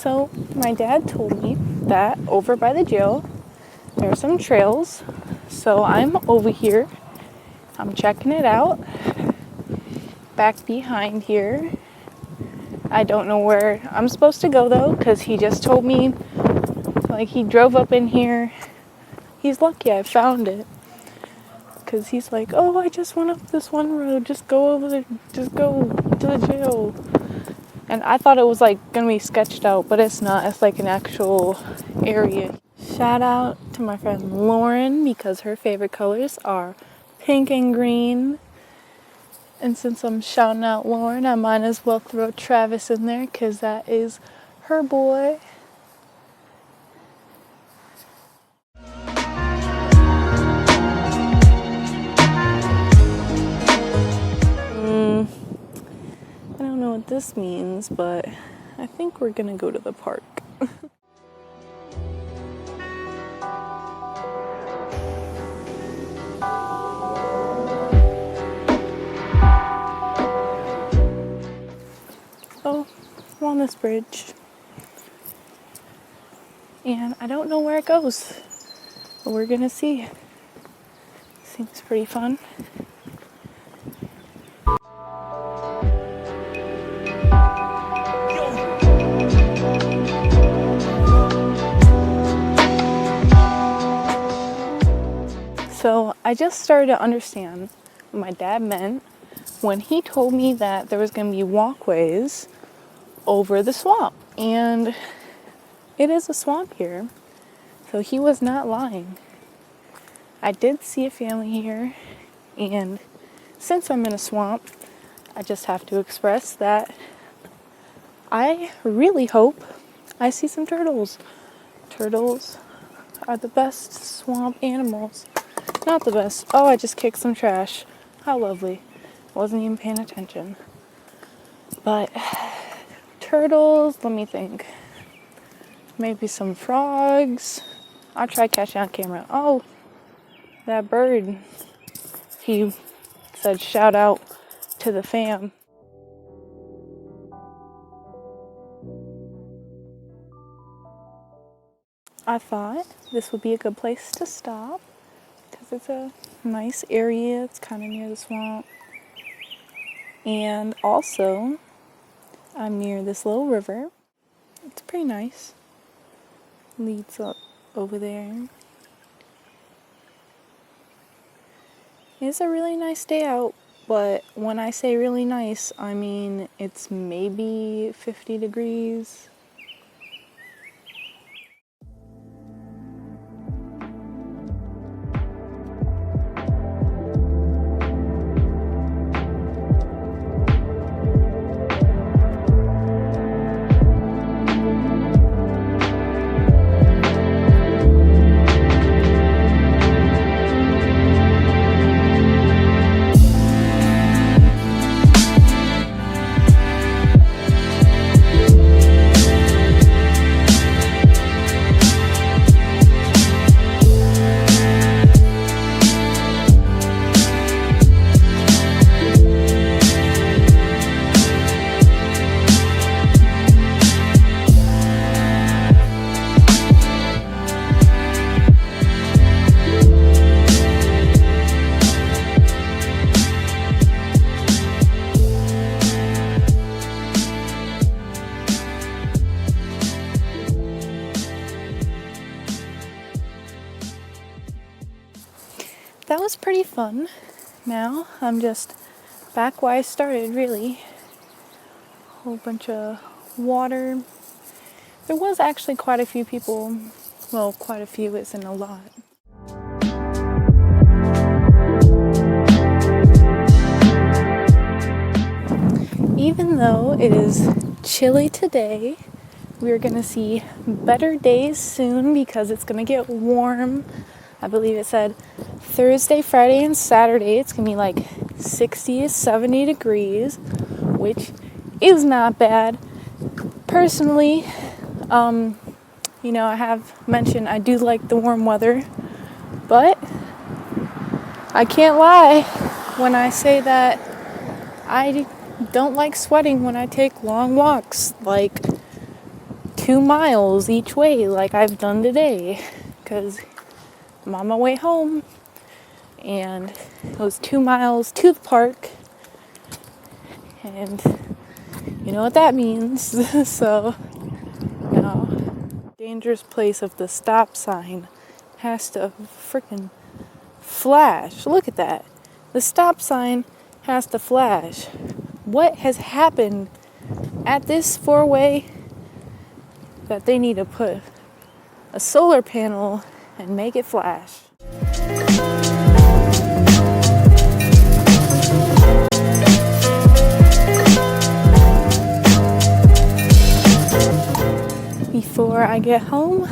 So my dad told me that over by the jail there are some trails. So I'm over here. I'm checking it out. Back behind here. I don't know where I'm supposed to go though, because he just told me, like, he drove up in here. He's lucky I found it. Because he's like, oh, I just went up this one road. Just go over there. Just go to the jail. And I thought it was like going to be sketched out, but it's not. It's like an actual area. Shout out to my friend Lauren, because her favorite colors are pink and green. And since I'm shouting out Lauren, I might as well throw Travis in there, because that is her boy. I don't know what this means, but I think we're gonna go to the park. So, I'm on this bridge. And I don't know where it goes, but we're gonna see. Seems pretty fun. So I just started to understand what my dad meant when he told me that there was going to be walkways over the swamp. And it is a swamp here, so he was not lying. I did see a family here, and since I'm in a swamp, I just have to express that I really hope I see some turtles. Turtles are the best swamp animals. Not the best. Oh, I just kicked some trash. How lovely. Wasn't even paying attention. But turtles, let me think. Maybe some frogs. I'll try catching on camera. Oh, that bird. He said shout out to the fam. I thought this would be a good place to stop, because it's a nice area. It's kind of near the swamp. And also, I'm near this little river. It's pretty nice. Leads up over there. It's a really nice day out, but when I say really nice, I mean it's maybe 50 degrees. That was pretty fun. Now I'm just back where I started, really. A whole bunch of water. There was actually quite a few people. Well, quite a few isn't a lot. Even though it is chilly today, we're gonna see better days soon, because it's gonna get warm. I believe it said Thursday, Friday, and Saturday it's gonna be like 60 to 70 degrees, which is not bad. Personally, I have mentioned I do like the warm weather, but I can't lie when I say that I don't like sweating when I take long walks. Like, 2 miles each way like I've done today, because I'm on my way home and it was 2 miles to the park, and you know what that means. So, now, dangerous place of the stop sign has to freaking flash. Look at that. The stop sign has to flash. What has happened at this four-way that they need to put a solar panel and make it flash? Before I get home,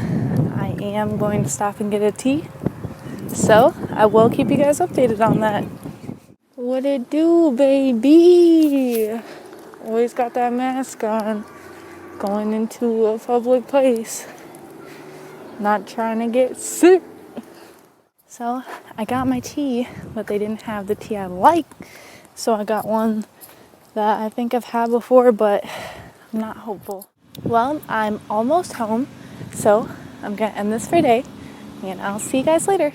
I am going to stop and get a tea. So I will keep you guys updated on that. What it do, baby? Always got that mask on. Going into a public place. Not trying to get sick. So I got my tea, but they didn't have the tea I like. So I got one that I think I've had before, but I'm not hopeful. Well, I'm almost home, so I'm gonna end this for today, and I'll see you guys later.